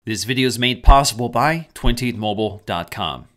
This video is made possible by twin-teeth-mobile.com.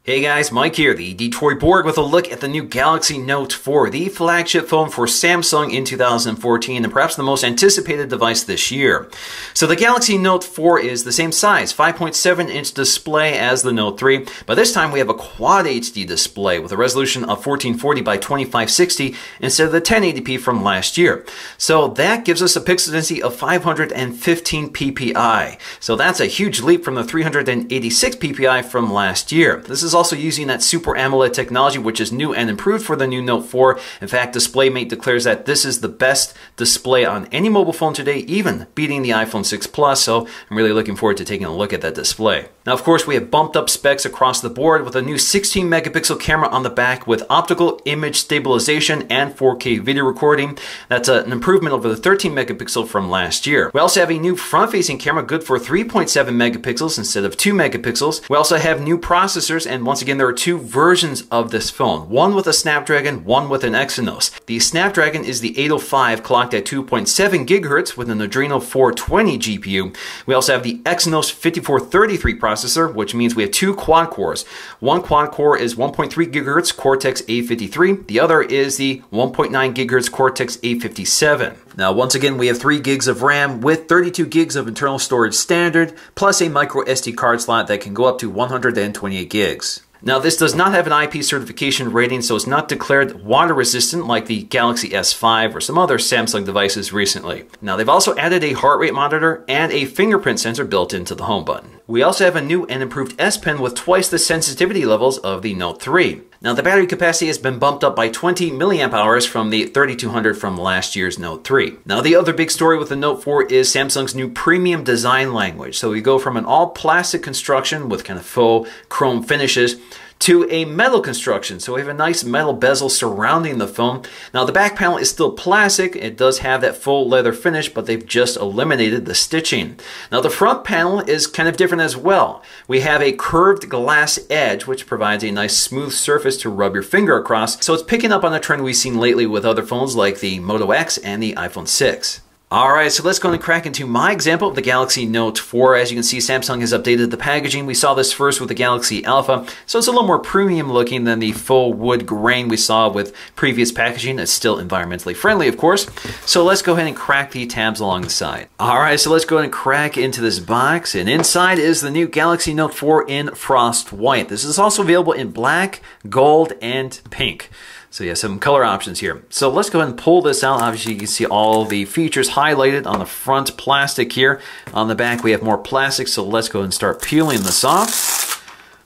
Hey guys, Mike here, the Detroit Borg, with a look at the new Galaxy Note 4, the flagship phone for Samsung in 2014 and perhaps the most anticipated device this year. So the Galaxy Note 4 is the same size, 5.7-inch display as the Note 3, but this time we have a Quad HD display with a resolution of 1440 by 2560 instead of the 1080p from last year. So that gives us a pixel density of 515 ppi. So that's a huge leap from the 386 ppi from last year. This is also using that Super AMOLED technology, which is new and improved for the new Note 4. In fact, DisplayMate declares that this is the best display on any mobile phone today, even beating the iPhone 6 Plus, so I'm really looking forward to taking a look at that display. Now, of course, we have bumped up specs across the board with a new 16 megapixel camera on the back with optical image stabilization and 4K video recording. That's an improvement over the 13 megapixel from last year. We also have a new front-facing camera good for 3.7 megapixels instead of 2 megapixels. We also have new processors, and once again, there are two versions of this phone. One with a Snapdragon, one with an Exynos. The Snapdragon is the 805 clocked at 2.7 gigahertz with an Adreno 420 GPU. We also have the Exynos 5433 processor, which means we have two quad cores. One quad core is 1.3 gigahertz Cortex A53. The other is the 1.9 gigahertz Cortex A57. Now, once again, we have 3 gigs of RAM with 32 gigs of internal storage standard, plus a micro SD card slot that can go up to 128 gigs. Now, this does not have an IP certification rating, so it's not declared water resistant like the Galaxy S5 or some other Samsung devices recently. Now, they've also added a heart rate monitor and a fingerprint sensor built into the home button. We also have a new and improved S Pen with twice the sensitivity levels of the Note 3. Now, the battery capacity has been bumped up by 20 milliamp hours from the 3200 from last year's Note 3. Now, the other big story with the Note 4 is Samsung's new premium design language. So we go from an all plastic construction with kind of faux chrome finishes to a metal construction. So we have a nice metal bezel surrounding the phone. Now, the back panel is still plastic. It does have that full leather finish, but they've just eliminated the stitching. Now, the front panel is kind of different as well. We have a curved glass edge, which provides a nice smooth surface to rub your finger across. So it's picking up on a trend we've seen lately with other phones like the Moto X and the iPhone 6. Alright, so let's go and crack into my example of the Galaxy Note 4. As you can see, Samsung has updated the packaging. We saw this first with the Galaxy Alpha, so it's a little more premium looking than the full wood grain we saw with previous packaging. It's still environmentally friendly, of course. So let's go ahead and crack the tabs along the side. Alright, so let's go ahead and crack into this box, and inside is the new Galaxy Note 4 in Frost White. This is also available in black, gold, and pink. So yeah, some color options here. So let's go ahead and pull this out. Obviously, you can see all the features highlighted on the front plastic here. On the back, we have more plastic, so let's go ahead and start peeling this off.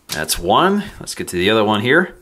That's one. Let's get to the other one here.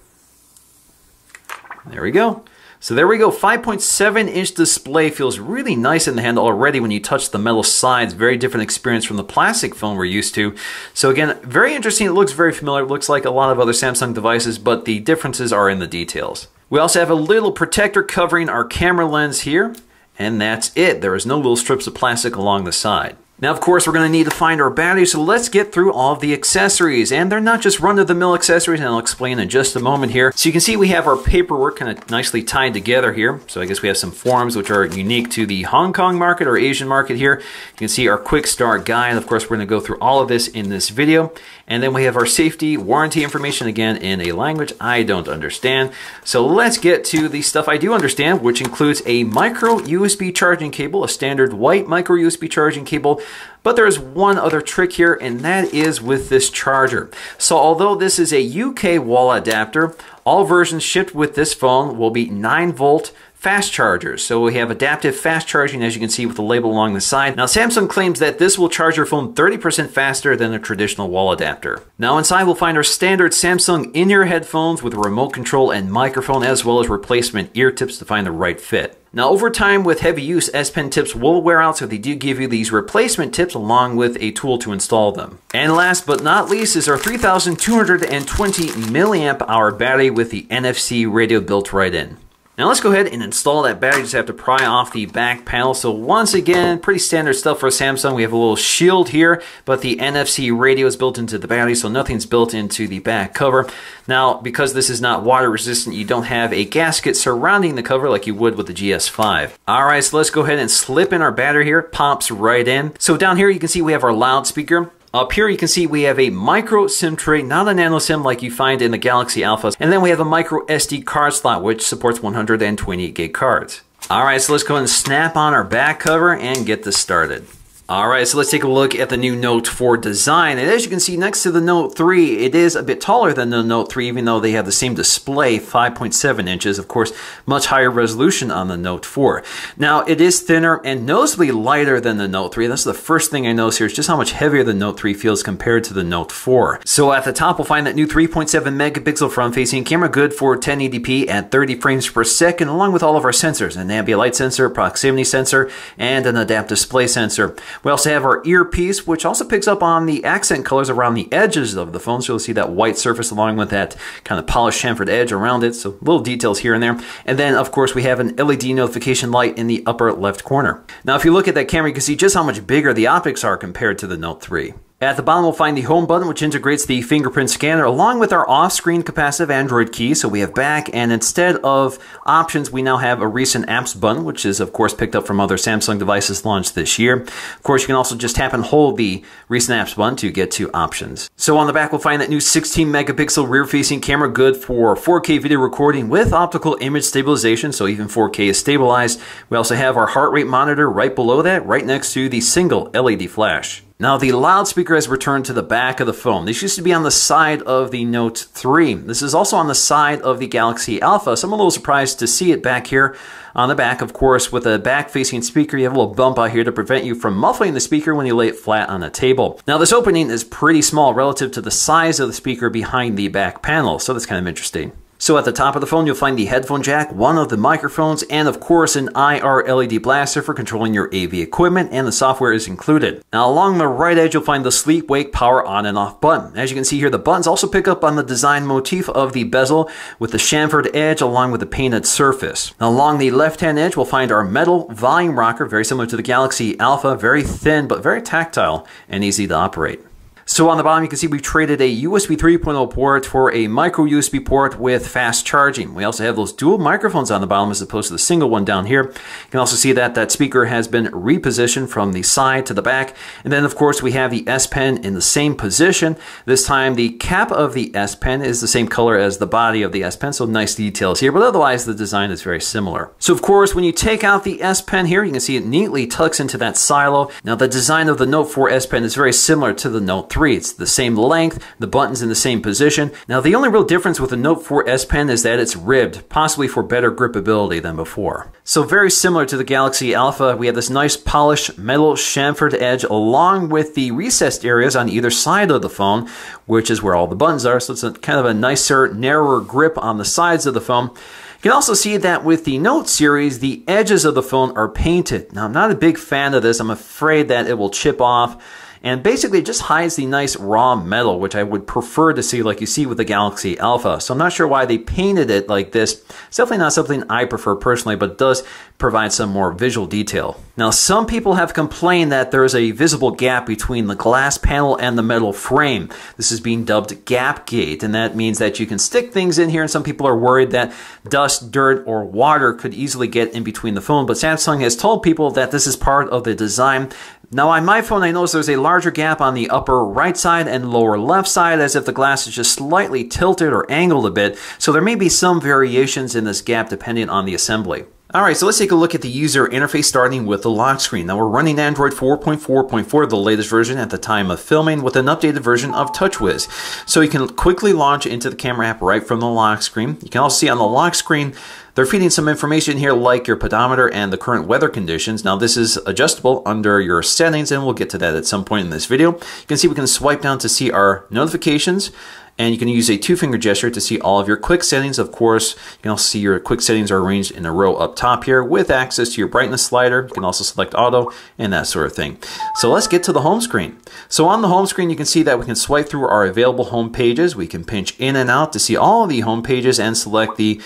There we go. So there we go, 5.7-inch display. Feels really nice in the hand already when you touch the metal sides. Very different experience from the plastic phone we're used to. So again, very interesting. It looks very familiar. It looks like a lot of other Samsung devices, but the differences are in the details. We also have a little protector covering our camera lens here, and that's it. There is no little strips of plastic along the side. Now, of course, we're going to need to find our battery, so let's get through all of the accessories. And they're not just run-of-the-mill accessories, and I'll explain in just a moment here. So you can see we have our paperwork kind of nicely tied together here. So I guess we have some forms which are unique to the Hong Kong market or Asian market here. You can see our quick start guide. Of course, we're going to go through all of this in this video. And then we have our safety warranty information, again, in a language I don't understand. So let's get to the stuff I do understand, which includes a micro USB charging cable, a standard white micro USB charging cable. But there's one other trick here, and that is with this charger. So although this is a UK wall adapter, all versions shipped with this phone will be 9-volt fast chargers. So we have adaptive fast charging, as you can see with the label along the side. Now, Samsung claims that this will charge your phone 30% faster than a traditional wall adapter. Now, inside we'll find our standard Samsung in-ear headphones with a remote control and microphone, as well as replacement ear tips to find the right fit. Now, over time with heavy use, S Pen tips will wear out, so they do give you these replacement tips along with a tool to install them. And last but not least is our 3220 milliamp hour battery with the NFC radio built right in. Now let's go ahead and install that battery. Just have to pry off the back panel. So once again, pretty standard stuff for Samsung. We have a little shield here, but the NFC radio is built into the battery, so nothing's built into the back cover. Now, because this is not water resistant, you don't have a gasket surrounding the cover like you would with the GS5. All right, so let's go ahead and slip in our battery here. It pops right in. So down here you can see we have our loudspeaker. Up here you can see we have a micro SIM tray, not a nano SIM like you find in the Galaxy Alpha. And then we have a micro SD card slot, which supports 128 gig cards. Alright, so let's go ahead and snap on our back cover and get this started. Alright, so let's take a look at the new Note 4 design. And as you can see next to the Note 3, it is a bit taller than the Note 3, even though they have the same display, 5.7 inches. Of course, much higher resolution on the Note 4. Now, it is thinner and noticeably lighter than the Note 3. That's the first thing I notice here, is just how much heavier the Note 3 feels compared to the Note 4. So at the top, we'll find that new 3.7 megapixel front-facing camera, good for 1080p at 30 frames per second, along with all of our sensors, an ambient light sensor, proximity sensor, and an adaptive display sensor. We also have our earpiece, which also picks up on the accent colors around the edges of the phone. So you'll see that white surface along with that kind of polished chamfered edge around it. So little details here and there. And then, of course, we have an LED notification light in the upper left corner. Now, if you look at that camera, you can see just how much bigger the optics are compared to the Note 3. At the bottom, we'll find the home button, which integrates the fingerprint scanner along with our off-screen capacitive Android key. So we have back, and instead of options, we now have a recent apps button, which is, of course, picked up from other Samsung devices launched this year. Of course, you can also just tap and hold the recent apps button to get to options. So on the back, we'll find that new 16 megapixel rear-facing camera, good for 4K video recording with optical image stabilization, so even 4K is stabilized. We also have our heart rate monitor right below that, right next to the single LED flash. Now, the loudspeaker has returned to the back of the phone. This used to be on the side of the Note 3. This is also on the side of the Galaxy Alpha, so I'm a little surprised to see it back here on the back. Of course, with a back-facing speaker, you have a little bump out here to prevent you from muffling the speaker when you lay it flat on the table. Now, this opening is pretty small relative to the size of the speaker behind the back panel, so that's kind of interesting. So at the top of the phone, you'll find the headphone jack, one of the microphones, and of course an IR LED blaster for controlling your AV equipment, and the software is included. Now along the right edge, you'll find the sleep wake power on and off button. As you can see here, the buttons also pick up on the design motif of the bezel with the chamfered edge along with the painted surface. Now along the left-hand edge, we'll find our metal volume rocker, very similar to the Galaxy Alpha, very thin but very tactile and easy to operate. So on the bottom, you can see we traded a USB 3.0 port for a micro USB port with fast charging. We also have those dual microphones on the bottom as opposed to the single one down here. You can also see that that speaker has been repositioned from the side to the back. And then, of course, we have the S Pen in the same position. This time, the cap of the S Pen is the same color as the body of the S Pen, so nice details here. But otherwise, the design is very similar. So, of course, when you take out the S Pen here, you can see it neatly tucks into that silo. Now, the design of the Note 4 S Pen is very similar to the Note 3. It's the same length, the button's in the same position. Now, the only real difference with the Note 4 S Pen is that it's ribbed, possibly for better gripability than before. So very similar to the Galaxy Alpha, we have this nice polished metal chamfered edge along with the recessed areas on either side of the phone, which is where all the buttons are. So it's a kind of a nicer, narrower grip on the sides of the phone. You can also see that with the Note series, the edges of the phone are painted. Now, I'm not a big fan of this. I'm afraid that it will chip off. And basically it just hides the nice raw metal, which I would prefer to see like you see with the Galaxy Alpha. So I'm not sure why they painted it like this. It's definitely not something I prefer personally, but it does provide some more visual detail. Now, some people have complained that there is a visible gap between the glass panel and the metal frame. This is being dubbed gap gate, and that means that you can stick things in here, and some people are worried that dust, dirt, or water could easily get in between the phone. But Samsung has told people that this is part of the design. Now, on my phone, I notice there's a larger gap on the upper right side and lower left side, as if the glass is just slightly tilted or angled a bit. So there may be some variations in this gap depending on the assembly. Alright, so let's take a look at the user interface starting with the lock screen. Now we're running Android 4.4.4, the latest version at the time of filming, with an updated version of TouchWiz. So you can quickly launch into the camera app right from the lock screen. You can also see on the lock screen, they're feeding some information here like your pedometer and the current weather conditions. Now this is adjustable under your settings, and we'll get to that at some point in this video. You can see we can swipe down to see our notifications. And you can use a two-finger gesture to see all of your quick settings. Of course, you can also see your quick settings are arranged in a row up top here with access to your brightness slider. You can also select auto and that sort of thing. So let's get to the home screen. So on the home screen, you can see that we can swipe through our available home pages. We can pinch in and out to see all of the home pages and select the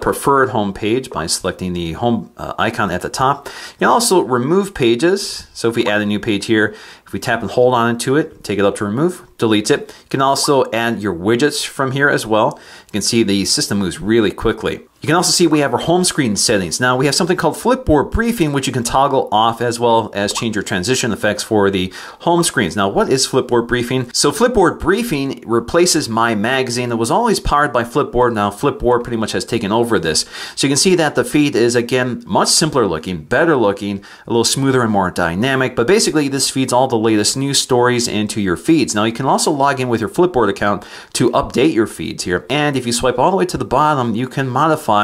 preferred home page by selecting the home icon at the top. You can also remove pages. So if we add a new page here, if we tap and hold on to it, take it up to remove, deletes it. You can also add your widgets from here as well. You can see the system moves really quickly. You You can also see we have our home screen settings. Now we have something called Flipboard Briefing, which you can toggle off, as well as change your transition effects for the home screens. Now what is Flipboard Briefing? So Flipboard Briefing replaces My Magazine. It was always powered by Flipboard. Now Flipboard pretty much has taken over this. So you can see that the feed is, again, much simpler looking, better looking, a little smoother and more dynamic. But basically this feeds all the latest news stories into your feeds. Now you can also log in with your Flipboard account to update your feeds here. And if you swipe all the way to the bottom, you can modify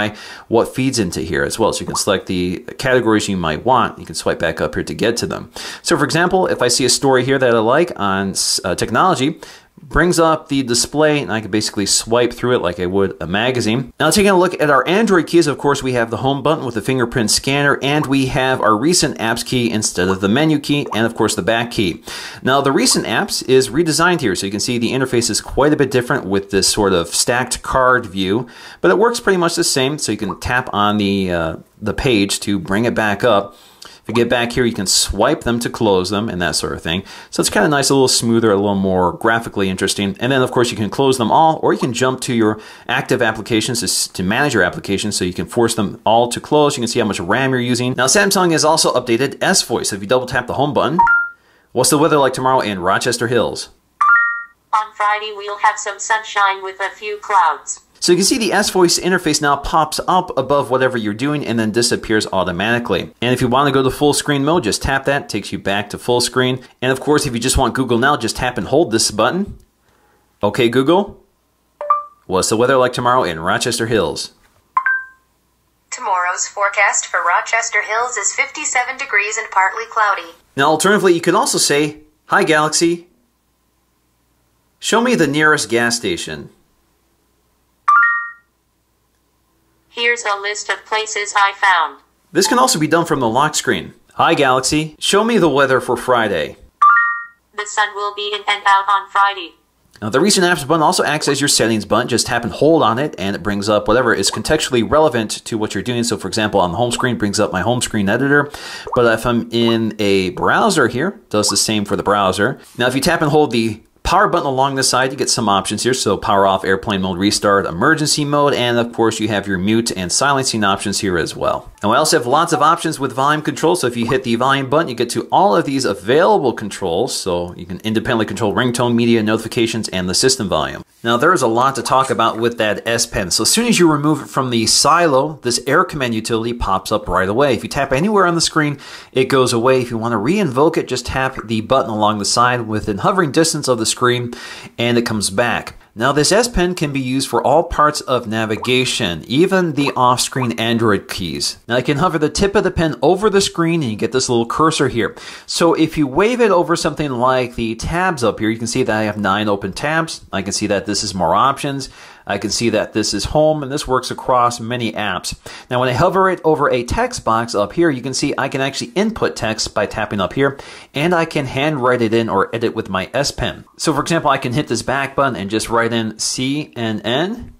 what feeds into here as well. So you can select the categories you might want. You can swipe back up here to get to them. So for example, if I see a story here that I like on technology, brings up the display, and I can basically swipe through it like I would a magazine. Now taking a look at our Android keys, of course we have the home button with the fingerprint scanner, and we have our recent apps key instead of the menu key, and of course the back key. Now the recent apps is redesigned here, so you can see the interface is quite a bit different with this sort of stacked card view, but it works pretty much the same. So you can tap on the page to bring it back up. If you get back here, you can swipe them to close them and that sort of thing. So it's kind of nice, a little smoother, a little more graphically interesting. And then, of course, you can close them all, or you can jump to your active applications to manage your applications, so you can force them all to close. You can see how much RAM you're using. Now, Samsung has also updated S Voice. If you double tap the home button, what's the weather like tomorrow in Rochester Hills? On Friday, we'll have some sunshine with a few clouds. So you can see the S Voice interface now pops up above whatever you're doing and then disappears automatically. And if you want to go to full screen mode, just tap that, takes you back to full screen. And of course, if you just want Google Now, just tap and hold this button. Okay, Google, what's the weather like tomorrow in Rochester Hills? Tomorrow's forecast for Rochester Hills is 57 degrees and partly cloudy. Now, alternatively, you could also say, "Hi, Galaxy, show me the nearest gas station." Here's a list of places I found. This can also be done from the lock screen. "Hi, Galaxy, show me the weather for Friday." The sun will be in and out on Friday. Now, the Recent Apps button also acts as your settings button. Just tap and hold on it, and it brings up whatever is contextually relevant to what you're doing. So, for example, on the home screen, it brings up my home screen editor. But if I'm in a browser here, it does the same for the browser. Now, if you tap and hold the power button along the side, you get some options here. So power off, airplane mode, restart, emergency mode, and of course you have your mute and silencing options here as well. Now I also have lots of options with volume control. So if you hit the volume button, you get to all of these available controls. So you can independently control ringtone, media, notifications, and the system volume. Now there's a lot to talk about with that S Pen. So as soon as you remove it from the silo, this Air Command utility pops up right away. If you tap anywhere on the screen, it goes away. If you want to re-invoke it, just tap the button along the side within hovering distance of the screen, and it comes back. Now this S Pen can be used for all parts of navigation, even the off-screen Android keys. Now you can hover the tip of the pen over the screen and you get this little cursor here. So if you wave it over something like the tabs up here, you can see that I have 9 open tabs. I can see that this is more options. I can see that this is home, and this works across many apps. Now when I hover it over a text box up here, you can see I can actually input text by tapping up here, and I can handwrite it in or edit with my S Pen. So for example, I can hit this back button and just write in CNN.com.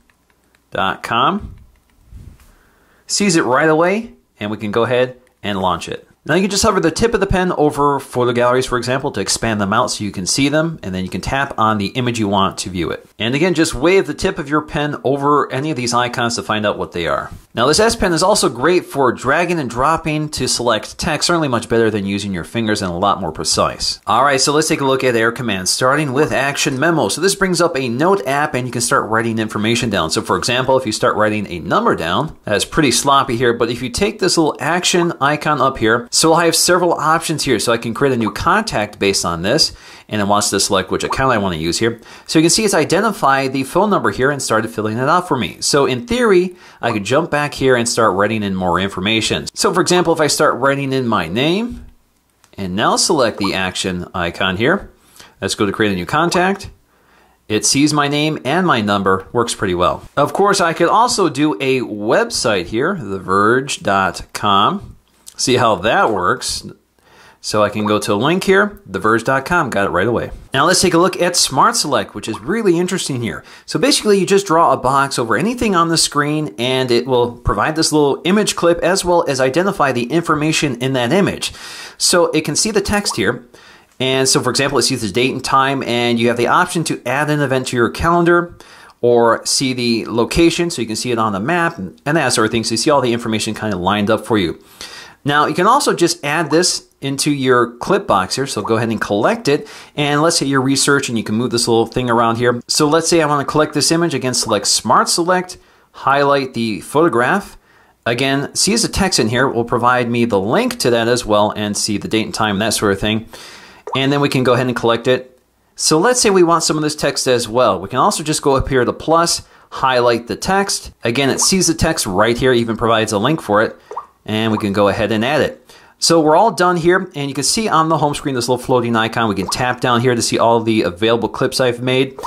Sees it right away, and we can go ahead and launch it. Now you can just hover the tip of the pen over photo galleries, for example, to expand them out so you can see them, and then you can tap on the image you want to view it. And again, just wave the tip of your pen over any of these icons to find out what they are. Now this S Pen is also great for dragging and dropping to select text, certainly much better than using your fingers and a lot more precise. Alright, so let's take a look at Air Command, starting with Action Memo. So this brings up a note app and you can start writing information down. So for example, if you start writing a number down, that's pretty sloppy here, but if you take this little action icon up here, so I have several options here. So I can create a new contact based on this, and it wants to select which account I want to use here. So you can see it's identified the phone number here and started filling it out for me. So in theory, I could jump back here and start writing in more information. So for example, if I start writing in my name, and now select the action icon here, let's go to create a new contact. It sees my name and my number, works pretty well. Of course, I could also do a website here, theverge.com. See how that works. So I can go to a link here, theverge.com, got it right away. Now let's take a look at Smart Select, which is really interesting here. So basically you just draw a box over anything on the screen and it will provide this little image clip as well as identify the information in that image. So it can see the text here. And so for example, it sees the date and time, and you have the option to add an event to your calendar, or see the location so you can see it on the map and that sort of thing. So you see all the information kind of lined up for you. Now you can also just add this into your clip box here. So go ahead and collect it. And let's say your research and you can move this little thing around here. So let's say I want to collect this image. Again, select Smart Select, highlight the photograph. Again, see as the text in here will provide me the link to that as well and see the date and time and that sort of thing. And then we can go ahead and collect it. So let's say we want some of this text as well. We can also just go up here to plus, highlight the text. Again, it sees the text right here, even provides a link for it. And we can go ahead and add it. So we're all done here, and you can see on the home screen this little floating icon. We can tap down here to see all the available clips I've made.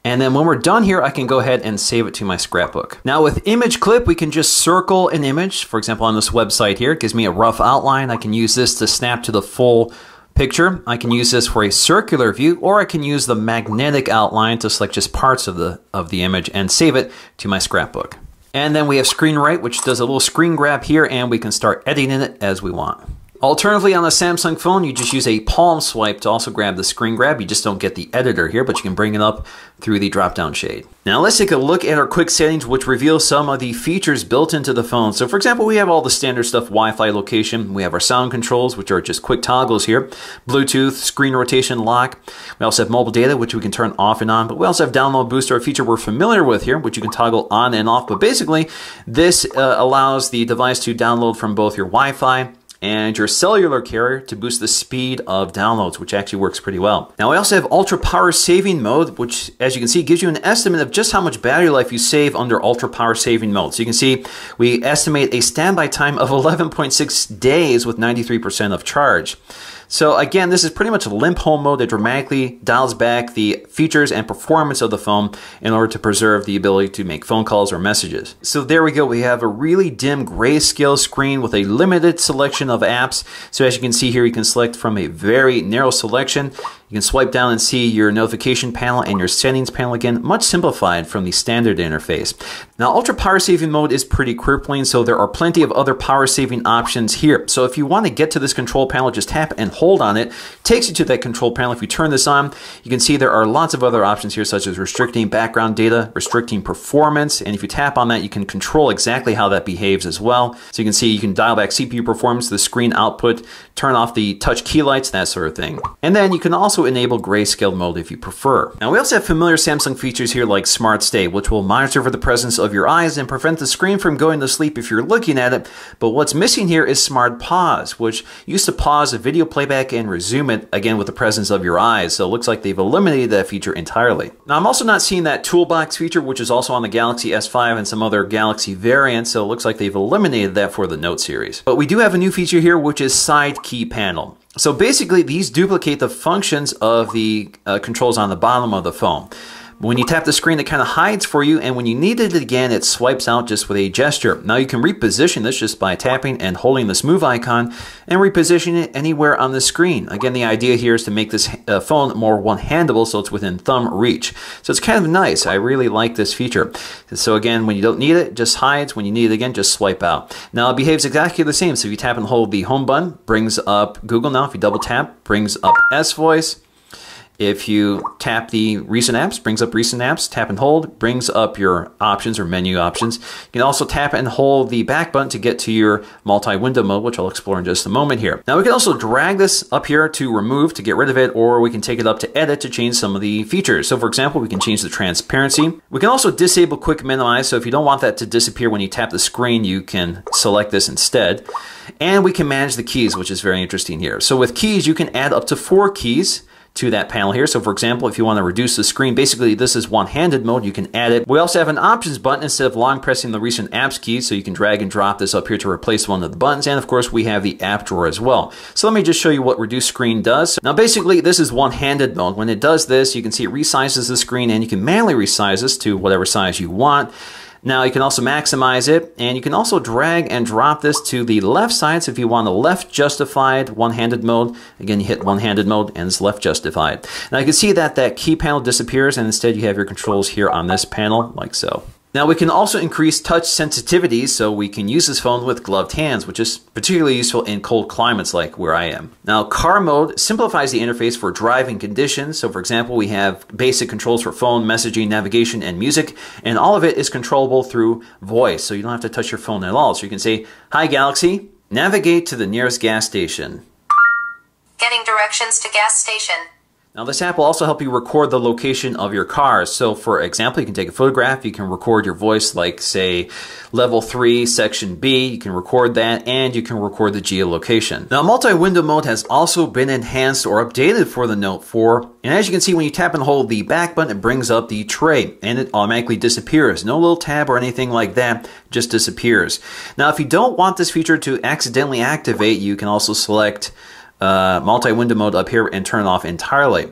And then when we're done here, I can go ahead and save it to my scrapbook. Now with Image Clip, we can just circle an image. For example, on this website here, it gives me a rough outline. I can use this to snap to the full picture. I can use this for a circular view, or I can use the magnetic outline to select just parts of the image and save it to my scrapbook. And then we have Screen Write, which does a little screen grab here, and we can start editing it as we want. Alternatively, on the Samsung phone, you just use a palm swipe to also grab the screen grab. You just don't get the editor here, but you can bring it up through the drop-down shade. Now let's take a look at our quick settings, which reveal some of the features built into the phone. So for example, we have all the standard stuff, Wi-Fi location. We have our sound controls, which are just quick toggles here. Bluetooth, screen rotation, lock. We also have mobile data, which we can turn off and on. But we also have Download Booster, a feature we're familiar with here, which you can toggle on and off. But basically, this allows the device to download from both your Wi-Fi and your cellular carrier to boost the speed of downloads, which actually works pretty well. Now we also have ultra power saving mode, which as you can see gives you an estimate of just how much battery life you save under ultra power saving mode. So you can see we estimate a standby time of 11.6 days with 93% of charge. So again, this is pretty much a limp home mode that dramatically dials back the features and performance of the phone in order to preserve the ability to make phone calls or messages. So there we go. We have a really dim grayscale screen with a limited selection of apps. So as you can see here, you can select from a very narrow selection. You can swipe down and see your notification panel and your settings panel, again, much simplified from the standard interface. Now, ultra power saving mode is pretty crippling, so there are plenty of other power saving options here. So if you want to get to this control panel, just tap and hold on it. It takes you to that control panel. If you turn this on, you can see there are lots of other options here, such as restricting background data, restricting performance, and if you tap on that, you can control exactly how that behaves as well. So you can see you can dial back CPU performance, the screen output, turn off the touch key lights, that sort of thing. And then you can also enable grayscale mode if you prefer. Now we also have familiar Samsung features here like Smart Stay, which will monitor for the presence of your eyes and prevent the screen from going to sleep if you're looking at it. But what's missing here is Smart Pause, which used to pause a video playback and resume it again with the presence of your eyes. So it looks like they've eliminated that feature entirely. Now I'm also not seeing that toolbox feature, which is also on the Galaxy S5 and some other Galaxy variants. So it looks like they've eliminated that for the Note series. But we do have a new feature here, which is Side Key Panel. So basically, these duplicate the functions of the controls on the bottom of the phone. When you tap the screen, it kind of hides for you, and when you need it again, it swipes out just with a gesture. Now you can reposition this just by tapping and holding this move icon and reposition it anywhere on the screen. Again, the idea here is to make this phone more one-handable so it's within thumb reach. So it's kind of nice. I really like this feature. So again, when you don't need it, it just hides. When you need it again, just swipe out. Now it behaves exactly the same. So if you tap and hold the home button, brings up Google Now. If you double tap, brings up S Voice. If you tap the recent apps, brings up recent apps. Tap and hold, brings up your options or menu options. You can also tap and hold the back button to get to your multi-window mode, which I'll explore in just a moment here. Now we can also drag this up here to remove, to get rid of it, or we can take it up to edit to change some of the features. So for example, we can change the transparency. We can also disable quick minimize. So if you don't want that to disappear when you tap the screen, you can select this instead. And we can manage the keys, which is very interesting here. So with keys, you can add up to 4 keys to that panel here. So for example, if you want to reduce the screen, basically this is one-handed mode, you can add it. We also have an options button instead of long pressing the recent apps key, so you can drag and drop this up here to replace one of the buttons. And of course, we have the app drawer as well. So let me just show you what reduce screen does. Now basically, this is one-handed mode. When it does this, you can see it resizes the screen, and you can manually resize this to whatever size you want. Now you can also maximize it, and you can also drag and drop this to the left side. So if you want a left justified one-handed mode, again you hit one-handed mode and it's left justified. Now you can see that that key panel disappears, and instead you have your controls here on this panel like so. Now we can also increase touch sensitivity, so we can use this phone with gloved hands, which is particularly useful in cold climates like where I am. Now car mode simplifies the interface for driving conditions. So for example, we have basic controls for phone, messaging, navigation, and music, and all of it is controllable through voice. So you don't have to touch your phone at all. So you can say, "Hi Galaxy, navigate to the nearest gas station." Getting directions to gas station. Now this app will also help you record the location of your car. So for example, you can take a photograph, you can record your voice like say level 3, section B, you can record that, and you can record the geolocation. Now multi-window mode has also been enhanced or updated for the Note 4. And as you can see, when you tap and hold the back button, it brings up the tray and it automatically disappears. No little tab or anything like that, just disappears. Now if you don't want this feature to accidentally activate, you can also select multi-window mode up here and turn it off entirely.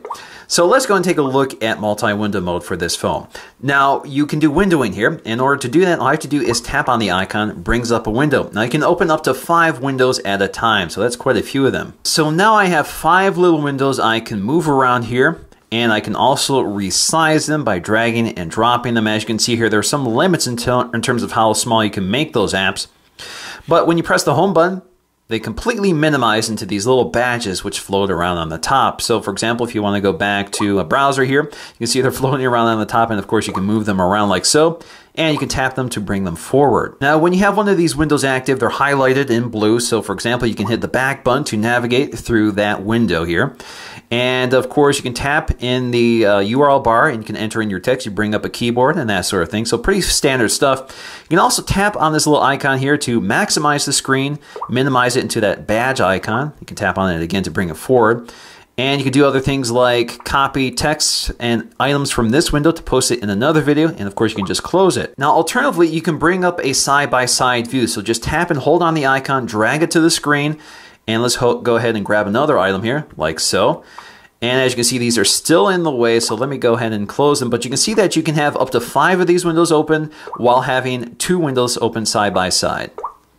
So let's go and take a look at multi-window mode for this phone. Now you can do windowing here. In order to do that, all I have to do is tap on the icon, it brings up a window. Now you can open up to 5 windows at a time, so that's quite a few of them. So now I have 5 little windows I can move around here, and I can also resize them by dragging and dropping them. As you can see here, there are some limits in terms of how small you can make those apps. But when you press the home button, they completely minimize into these little badges which float around on the top. So for example, if you want to go back to a browser here, you can see they're floating around on the top, and of course you can move them around like so, and you can tap them to bring them forward. Now when you have one of these windows active, they're highlighted in blue. So for example, you can hit the back button to navigate through that window here. And of course you can tap in the URL bar and you can enter in your text, you bring up a keyboard and that sort of thing. So pretty standard stuff. You can also tap on this little icon here to maximize the screen, minimize it into that badge icon. You can tap on it again to bring it forward. And you can do other things like copy text and items from this window to post it in another video. And of course you can just close it. Now alternatively, you can bring up a side-by-side view. So just tap and hold on the icon, drag it to the screen, and let's go ahead and grab another item here, like so. And as you can see, these are still in the way, so let me go ahead and close them. But you can see that you can have up to 5 of these windows open while having 2 windows open side by side.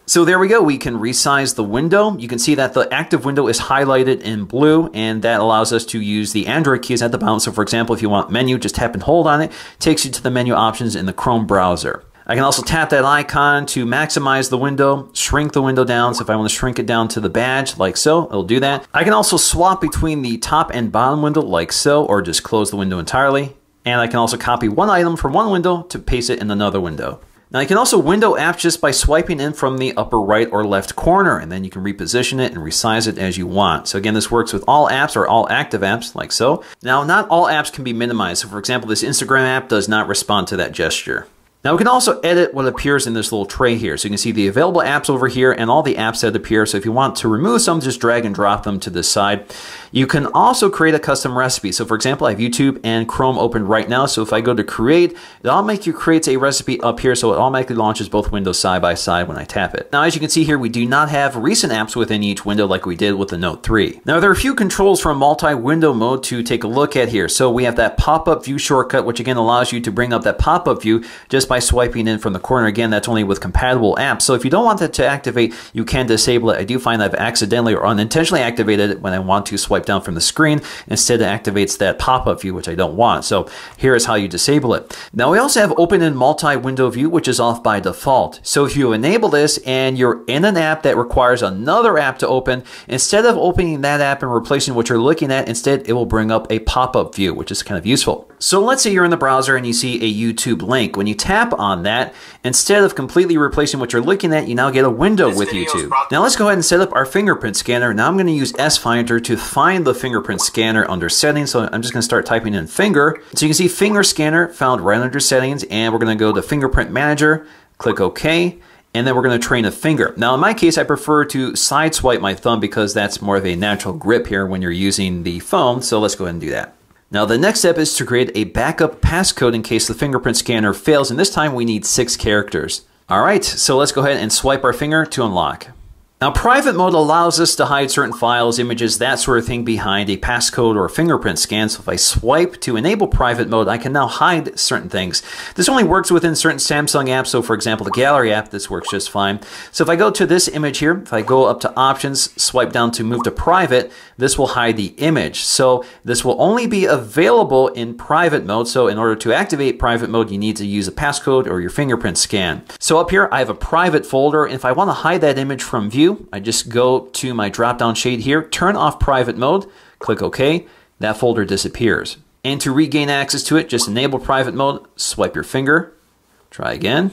So there we go, we can resize the window. You can see that the active window is highlighted in blue, and that allows us to use the Android keys at the bottom. So for example, if you want menu, just tap and hold on it. It takes you to the menu options in the Chrome browser. I can also tap that icon to maximize the window, shrink the window down. So if I want to shrink it down to the badge, like so, it'll do that. I can also swap between the top and bottom window, like so, or just close the window entirely. And I can also copy one item from one window to paste it in another window. Now you can also window apps just by swiping in from the upper right or left corner, and then you can reposition it and resize it as you want. So again, this works with all apps or all active apps, like so. Now not all apps can be minimized. So for example, this Instagram app does not respond to that gesture. Now we can also edit what appears in this little tray here. So you can see the available apps over here and all the apps that appear. So if you want to remove some, just drag and drop them to this side. You can also create a custom recipe. So for example, I have YouTube and Chrome open right now. So if I go to create, it automatically creates a recipe up here. So it automatically launches both windows side by side when I tap it. Now, as you can see here, we do not have recent apps within each window like we did with the Note 3. Now there are a few controls from multi-window mode to take a look at here. So we have that pop-up view shortcut, which again allows you to bring up that pop-up view just by swiping in from the corner. Again, that's only with compatible apps. So if you don't want that to activate, you can disable it. I do find I've accidentally or unintentionally activated it when I want to swipe down from the screen. Instead, it activates that pop-up view, which I don't want. So here is how you disable it. Now we also have open in multi-window view, which is off by default. So if you enable this and you're in an app that requires another app to open, instead of opening that app and replacing what you're looking at, instead it will bring up a pop-up view, which is kind of useful. So let's say you're in the browser and you see a YouTube link. When you tap on that, instead of completely replacing what you're looking at, you now get a window with YouTube. Now let's go ahead and set up our fingerprint scanner. Now I'm going to use S-Finder to find the fingerprint scanner under settings. So I'm just going to start typing in finger. So you can see finger scanner found right under settings, and we're going to go to fingerprint manager, click OK, and then we're going to train a finger. Now in my case, I prefer to side swipe my thumb because that's more of a natural grip here when you're using the phone. So let's go ahead and do that. Now the next step is to create a backup passcode in case the fingerprint scanner fails, and this time we need 6 characters. Alright, so let's go ahead and swipe our finger to unlock. Now, private mode allows us to hide certain files, images, that sort of thing behind a passcode or a fingerprint scan. So if I swipe to enable private mode, I can now hide certain things. This only works within certain Samsung apps. So for example, the Gallery app, this works just fine. So if I go to this image here, if I go up to options, swipe down to move to private, this will hide the image. So this will only be available in private mode. So in order to activate private mode, you need to use a passcode or your fingerprint scan. So up here, I have a private folder. If I want to hide that image from view, I just go to my drop-down shade here, turn off private mode, click OK, that folder disappears. And to regain access to it, just enable private mode, swipe your finger, try again,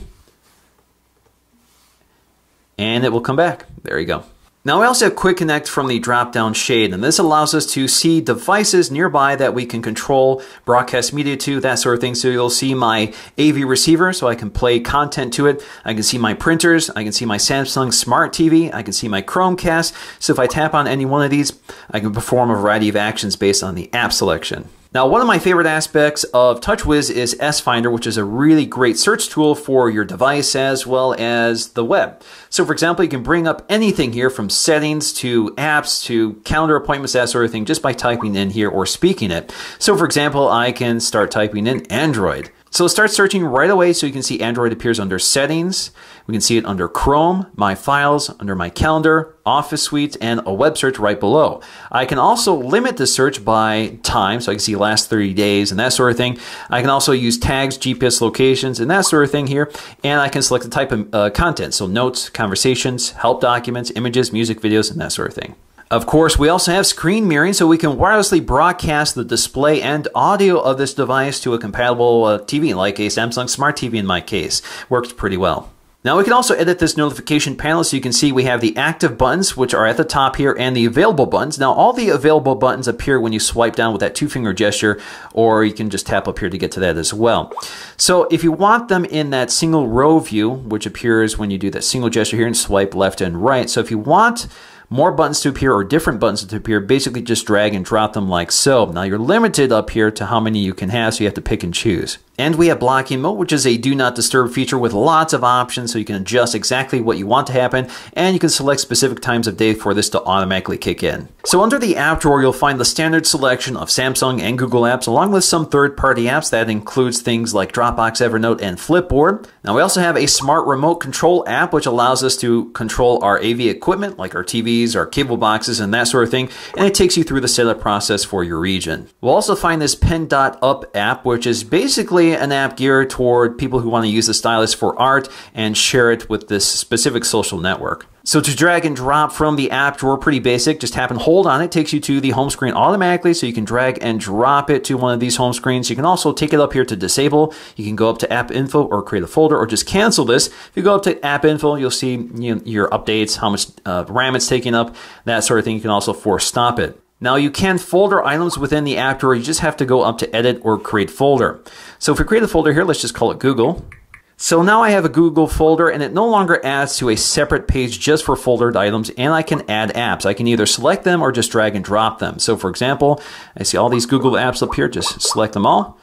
and it will come back. There you go. Now we also have Quick Connect from the drop-down shade, and this allows us to see devices nearby that we can control, broadcast media to, that sort of thing. So you'll see my AV receiver, so I can play content to it. I can see my printers, I can see my Samsung Smart TV, I can see my Chromecast. So if I tap on any one of these, I can perform a variety of actions based on the app selection. Now, one of my favorite aspects of TouchWiz is S-Finder, which is a really great search tool for your device as well as the web. So, for example, you can bring up anything here from settings to apps to calendar appointments, that sort of thing, just by typing in here or speaking it. So, for example, I can start typing in Android. So start searching right away so you can see Android appears under Settings. We can see it under Chrome, My Files, under My Calendar, Office Suite, and a web search right below. I can also limit the search by time, so I can see last 30 days and that sort of thing. I can also use tags, GPS locations, and that sort of thing here. And I can select the type of content, so notes, conversations, help documents, images, music videos, and that sort of thing. Of course, we also have screen mirroring, so we can wirelessly broadcast the display and audio of this device to a compatible TV, like a Samsung Smart TV in my case. Works pretty well. Now we can also edit this notification panel, so you can see we have the active buttons, which are at the top here, and the available buttons. Now all the available buttons appear when you swipe down with that two-finger gesture, or you can just tap up here to get to that as well. So if you want them in that single row view, which appears when you do that single gesture here and swipe left and right. So if you want more buttons to appear or different buttons to appear, basically just drag and drop them like so. Now you're limited up here to how many you can have, so you have to pick and choose. And we have blocking mode, which is a do not disturb feature with lots of options, so you can adjust exactly what you want to happen, and you can select specific times of day for this to automatically kick in. So under the app drawer, you'll find the standard selection of Samsung and Google apps, along with some third-party apps. That includes things like Dropbox, Evernote, and Flipboard. Now we also have a smart remote control app, which allows us to control our AV equipment, like our TVs, our cable boxes, and that sort of thing, and it takes you through the setup process for your region. We'll also find this Pen.up app, which is basically an app geared toward people who want to use the stylus for art and share it with this specific social network. So to drag and drop from the app drawer, pretty basic. Just tap and hold on it. Takes you to the home screen automatically, so you can drag and drop it to one of these home screens. You can also take it up here to disable. You can go up to app info or create a folder or just cancel this. If you go up to app info, you'll see your updates, how much RAM it's taking up, that sort of thing. You can also force stop it. Now you can folder items within the app drawer. You just have to go up to edit or create folder. So if we create a folder here, let's just call it Google. So now I have a Google folder, and it no longer adds to a separate page just for foldered items, and I can add apps. I can either select them or just drag and drop them. So for example, I see all these Google apps up here, just select them all.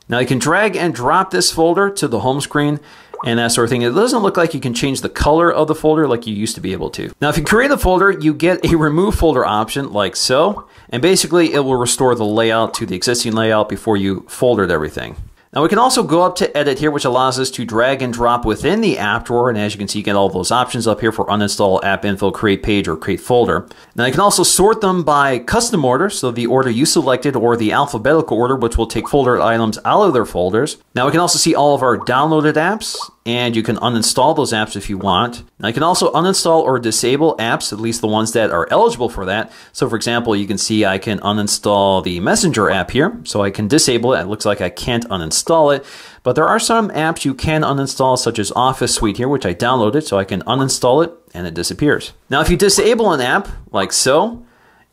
Now you can drag and drop this folder to the home screen and that sort of thing. It doesn't look like you can change the color of the folder like you used to be able to. Now if you create a folder, you get a remove folder option like so, and basically it will restore the layout to the existing layout before you foldered everything. Now we can also go up to edit here, which allows us to drag and drop within the app drawer. And as you can see, you get all those options up here for uninstall, app info, create page, or create folder. Now you can also sort them by custom order, so the order you selected, or the alphabetical order, which will take folder items out of their folders. Now we can also see all of our downloaded apps, and you can uninstall those apps if you want. Now you can also uninstall or disable apps, at least the ones that are eligible for that. So for example, you can see I can uninstall the Messenger app here, so I can disable it. It looks like I can't uninstall it, but there are some apps you can uninstall, such as Office Suite here, which I downloaded, so I can uninstall it and it disappears. Now if you disable an app like so,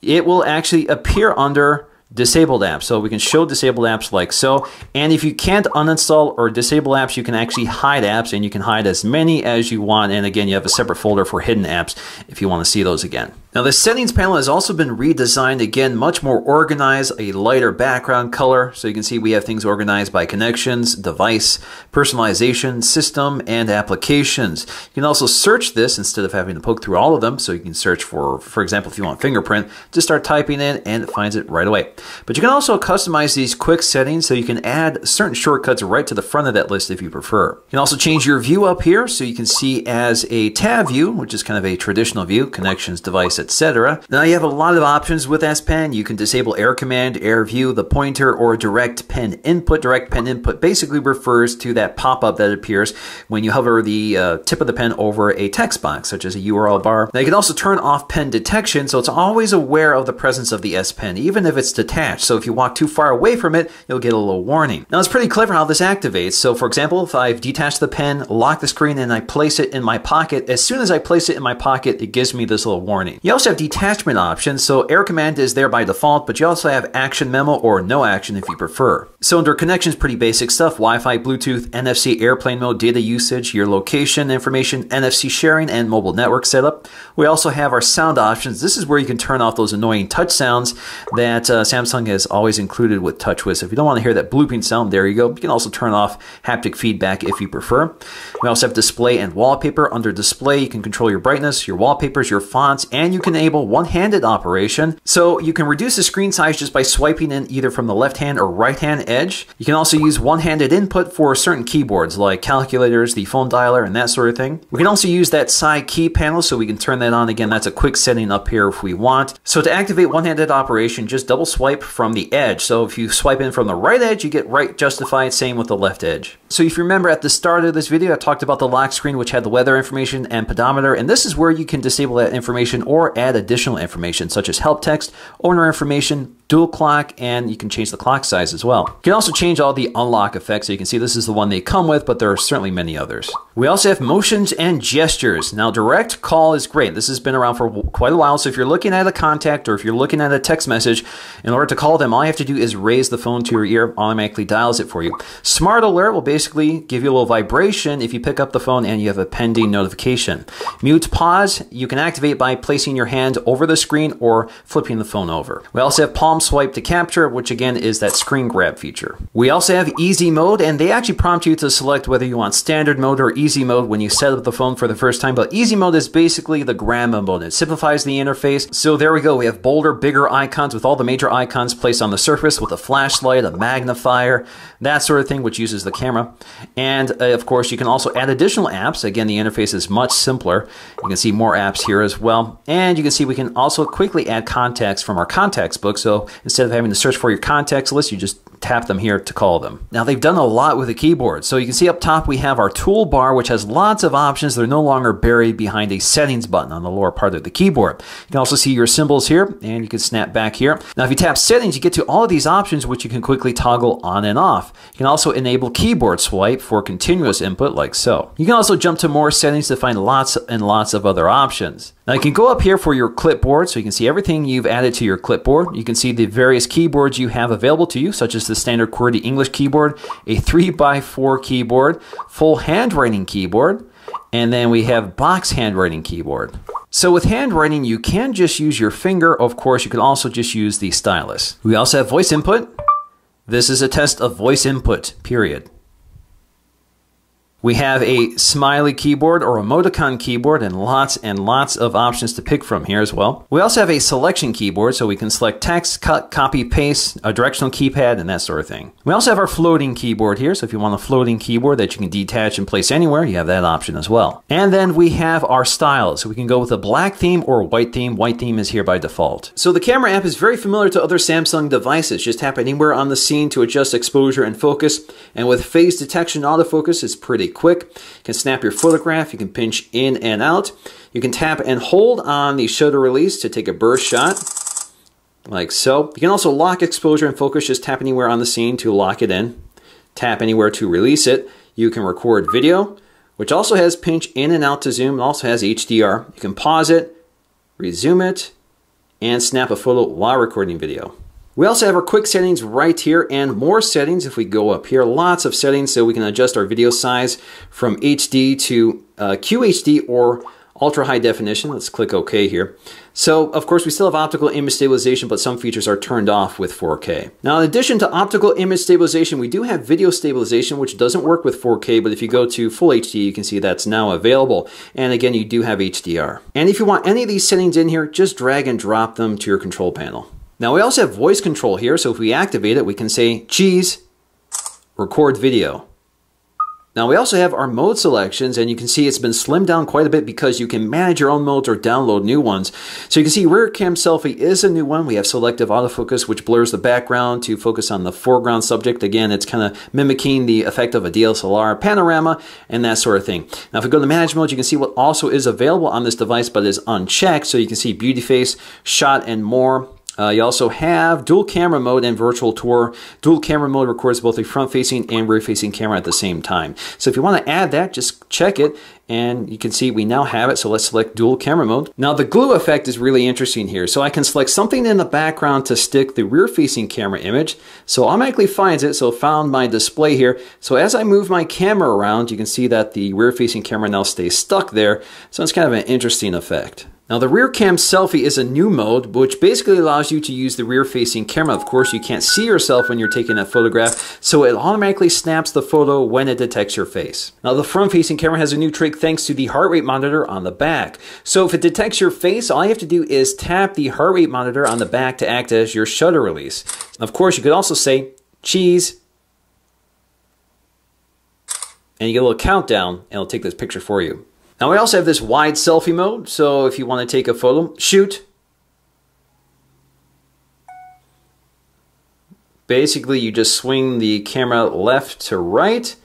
it will actually appear under disabled apps. So we can show disabled apps like so. And if you can't uninstall or disable apps, you can actually hide apps, and you can hide as many as you want. And again, you have a separate folder for hidden apps if you want to see those again. Now the settings panel has also been redesigned again, much more organized, a lighter background color. So you can see we have things organized by connections, device, personalization, system, and applications. You can also search this instead of having to poke through all of them. So you can search for example, if you want fingerprint, just start typing in and it finds it right away. But you can also customize these quick settings so you can add certain shortcuts right to the front of that list if you prefer. You can also change your view up here so you can see as a tab view, which is kind of a traditional view, connections, device, etc. Now you have a lot of options with S Pen. You can disable Air Command, Air View, the pointer, or Direct Pen Input. Direct Pen Input basically refers to that pop-up that appears when you hover the tip of the pen over a text box, such as a URL bar. Now you can also turn off pen detection, so it's always aware of the presence of the S Pen, even if it's detached. So if you walk too far away from it, you'll get a little warning. Now it's pretty clever how this activates. So for example, if I've detached the pen, lock the screen, and I place it in my pocket, as soon as I place it in my pocket, it gives me this little warning. You also have detachment options. So Air Command is there by default, but you also have Action Memo or No Action if you prefer. So under connections, pretty basic stuff: Wi-Fi, Bluetooth, NFC, airplane mode, data usage, your location information, NFC sharing, and mobile network setup. We also have our sound options. This is where you can turn off those annoying touch sounds that Samsung has always included with TouchWiz. If you don't want to hear that blooping sound, there you go. You can also turn off haptic feedback if you prefer. We also have display and wallpaper. Under display, you can control your brightness, your wallpapers, your fonts, and you can enable one-handed operation. So you can reduce the screen size just by swiping in either from the left-hand or right-hand edge. You can also use one-handed input for certain keyboards like calculators, the phone dialer, and that sort of thing. We can also use that side key panel, so we can turn that on. Again, that's a quick setting up here if we want. So to activate one-handed operation, just double swipe from the edge. So if you swipe in from the right edge, you get right justified, same with the left edge. So if you remember at the start of this video, I talked about the lock screen, which had the weather information and pedometer, and this is where you can disable that information or add additional information such as help text, owner information, dual clock, and you can change the clock size as well. You can also change all the unlock effects. So you can see this is the one they come with, but there are certainly many others. We also have motions and gestures. Now direct call is great. This has been around for quite a while. So if you're looking at a contact or if you're looking at a text message, in order to call them, all you have to do is raise the phone to your ear, automatically dials it for you. Smart Alert will basically give you a little vibration if you pick up the phone and you have a pending notification. Mute Pause, you can activate by placing your hand over the screen or flipping the phone over. We also have Palm Swipe to Capture, which again is that screen grab feature. We also have Easy Mode, and they actually prompt you to select whether you want Standard Mode or Easy Mode when you set up the phone for the first time, but Easy Mode is basically the grandma mode. It simplifies the interface. So there we go. We have bolder, bigger icons with all the major icons placed on the surface with a flashlight, a magnifier, that sort of thing, which uses the camera. And of course, you can also add additional apps. Again, the interface is much simpler. You can see more apps here as well. And you can see we can also quickly add contacts from our contacts book. So instead of having to search for your contacts list, you just tap them here to call them. Now they've done a lot with the keyboard. So you can see up top we have our toolbar, which has lots of options. They're no longer buried behind a settings button on the lower part of the keyboard. You can also see your symbols here, and you can snap back here. Now if you tap settings, you get to all of these options, which you can quickly toggle on and off. You can also enable keyboard swipe for continuous input like so. You can also jump to more settings to find lots and lots of other options. Now you can go up here for your clipboard, so you can see everything you've added to your clipboard. You can see the various keyboards you have available to you, such as the standard QWERTY English keyboard, a 3x4 keyboard, full handwriting keyboard, and then we have box handwriting keyboard. So with handwriting, you can just use your finger. Of course, you can also just use the stylus. We also have voice input. This is a test of voice input, period. We have a smiley keyboard or emoticon keyboard and lots of options to pick from here as well. We also have a selection keyboard, so we can select text, cut, copy, paste, a directional keypad, and that sort of thing. We also have our floating keyboard here, so if you want a floating keyboard that you can detach and place anywhere, you have that option as well. And then we have our styles, so we can go with a black theme or a white theme. White theme is here by default. So the camera app is very familiar to other Samsung devices. Just tap anywhere on the scene to adjust exposure and focus. And with phase detection autofocus, it's pretty quick. You can snap your photograph, you can pinch in and out. You can tap and hold on the shutter release to take a burst shot, like so. You can also lock exposure and focus, just tap anywhere on the scene to lock it in. Tap anywhere to release it. You can record video, which also has pinch in and out to zoom. It also has HDR. You can pause it, resume it, and snap a photo while recording video. We also have our quick settings right here and more settings if we go up here. Lots of settings, so we can adjust our video size from HD to QHD or ultra high definition. Let's click OK here. So, of course, we still have optical image stabilization, but some features are turned off with 4K. Now, in addition to optical image stabilization, we do have video stabilization, which doesn't work with 4K, but if you go to Full HD, you can see that's now available. And again, you do have HDR. And if you want any of these settings in here, just drag and drop them to your control panel. Now, we also have voice control here, so if we activate it, we can say, cheese, record video. Now we also have our mode selections, and you can see it's been slimmed down quite a bit because you can manage your own modes or download new ones. So you can see rear cam selfie is a new one. We have selective autofocus, which blurs the background to focus on the foreground subject. Again, it's kind of mimicking the effect of a DSLR, panorama, and that sort of thing. Now if we go to manage mode, you can see what also is available on this device but is unchecked. So you can see beauty face, shot, and more. You also have dual camera mode and virtual tour. Dual camera mode records both a front-facing and rear-facing camera at the same time. So if you want to add that, just check it, and you can see we now have it. So let's select dual camera mode. Now the glue effect is really interesting here. So I can select something in the background to stick the rear-facing camera image. So automatically finds it. So it found my display here. So as I move my camera around, you can see that the rear-facing camera now stays stuck there. So it's kind of an interesting effect. Now the rear cam selfie is a new mode which basically allows you to use the rear facing camera. Of course, you can't see yourself when you're taking that photograph, so it automatically snaps the photo when it detects your face. Now the front facing camera has a new trick thanks to the heart rate monitor on the back. So if it detects your face, all you have to do is tap the heart rate monitor on the back to act as your shutter release. Of course, you could also say cheese, and you get a little countdown and it'll take this picture for you. Now we also have this wide selfie mode, so if you want to take a photo, shoot. Basically, you just swing the camera left to right,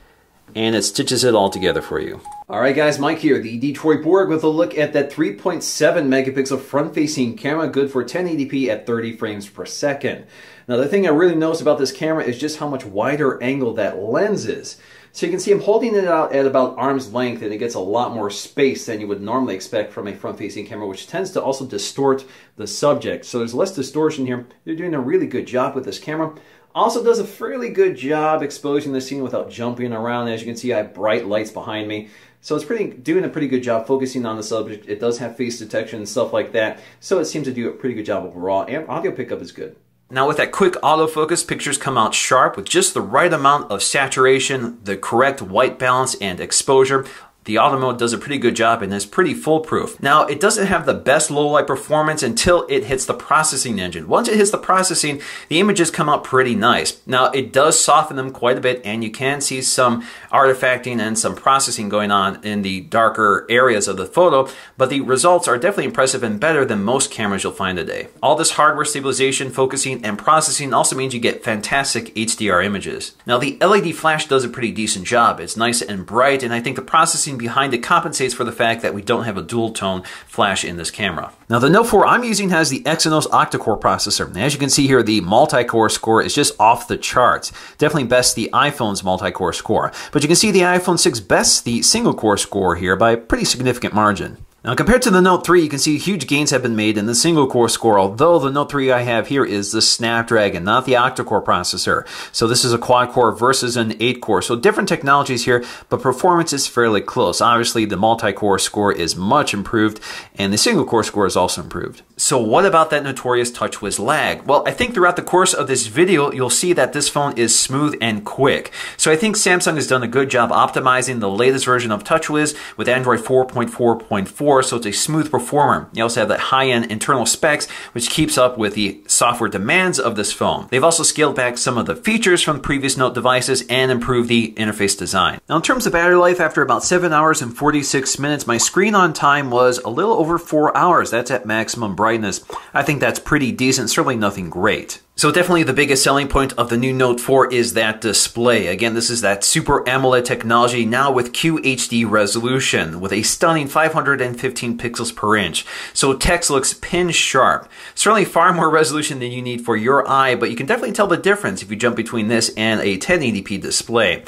and it stitches it all together for you. Alright guys, Mike here, the Detroit Borg, with a look at that 3.7 megapixel front-facing camera, good for 1080p at 30 frames per second. Now the thing I really noticed about this camera is just how much wider angle that lens is. So you can see I'm holding it out at about arm's length, and it gets a lot more space than you would normally expect from a front-facing camera, which tends to also distort the subject. So there's less distortion here. They're doing a really good job with this camera. Also does a fairly good job exposing the scene without jumping around. As you can see, I have bright lights behind me. So it's doing a pretty good job focusing on the subject. It does have face detection and stuff like that. So it seems to do a pretty good job overall, and audio pickup is good. Now with that quick autofocus, pictures come out sharp with just the right amount of saturation, the correct white balance and exposure. The auto mode does a pretty good job and is pretty foolproof. Now, it doesn't have the best low light performance until it hits the processing engine. Once it hits the processing, the images come out pretty nice. Now, it does soften them quite a bit, and you can see some artifacting and some processing going on in the darker areas of the photo, but the results are definitely impressive and better than most cameras you'll find today. All this hardware stabilization, focusing, and processing also means you get fantastic HDR images. Now, the LED flash does a pretty decent job. It's nice and bright, and I think the processing behind it compensates for the fact that we don't have a dual tone flash in this camera. Now the Note 4 I'm using has the Exynos octa-core processor. And as you can see here, the multi-core score is just off the charts. Definitely bests the iPhone's multi-core score. But you can see the iPhone 6 bests the single-core score here by a pretty significant margin. Now compared to the Note 3, you can see huge gains have been made in the single-core score, although the Note 3 I have here is the Snapdragon, not the octa-core processor. So this is a quad-core versus an 8-core. So different technologies here, but performance is fairly close. Obviously, the multi-core score is much improved, and the single-core score is also improved. So what about that notorious TouchWiz lag? Well, I think throughout the course of this video, you'll see that this phone is smooth and quick. So I think Samsung has done a good job optimizing the latest version of TouchWiz with Android 4.4.4, so it's a smooth performer. You also have that high-end internal specs, which keeps up with the software demands of this phone. They've also scaled back some of the features from previous Note devices and improved the interface design. Now in terms of battery life, after about 7 hours and 46 minutes, my screen on time was a little over 4 hours. That's at maximum brightness. I think that's pretty decent, certainly nothing great. So definitely the biggest selling point of the new Note 4 is that display. Again, this is that Super AMOLED technology now with QHD resolution with a stunning 515 pixels per inch. So text looks pin sharp. Certainly far more resolution than you need for your eye, but you can definitely tell the difference if you jump between this and a 1080p display.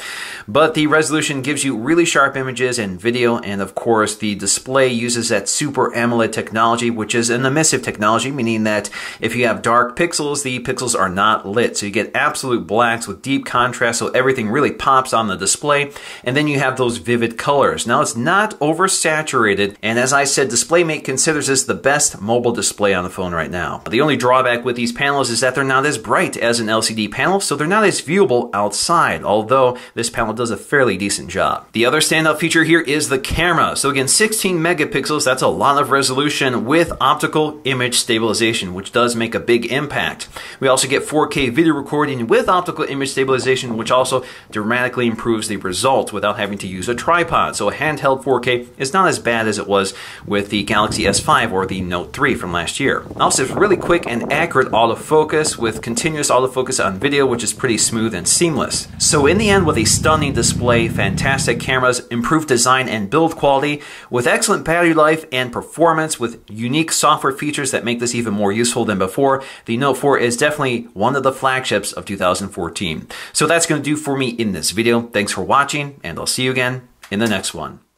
But the resolution gives you really sharp images and video, and of course the display uses that Super AMOLED technology, which is an emissive technology, meaning that if you have dark pixels, the pixels pixels are not lit. So you get absolute blacks with deep contrast, so everything really pops on the display. And then you have those vivid colors. Now it's not oversaturated, and as I said, DisplayMate considers this the best mobile display on the phone right now. But the only drawback with these panels is that they're not as bright as an LCD panel, so they're not as viewable outside, although this panel does a fairly decent job. The other standout feature here is the camera. So again, 16 megapixels, that's a lot of resolution with optical image stabilization, which does make a big impact. We also get 4K video recording with optical image stabilization, which also dramatically improves the result without having to use a tripod. So a handheld 4K is not as bad as it was with the Galaxy S5 or the Note 3 from last year. Also, it's really quick and accurate autofocus with continuous autofocus on video, which is pretty smooth and seamless. So in the end, with a stunning display, fantastic cameras, improved design and build quality, with excellent battery life and performance, with unique software features that make this even more useful than before, the Note 4 is definitely one of the flagships of 2014. So that's going to do for me in this video. Thanks for watching, and I'll see you again in the next one.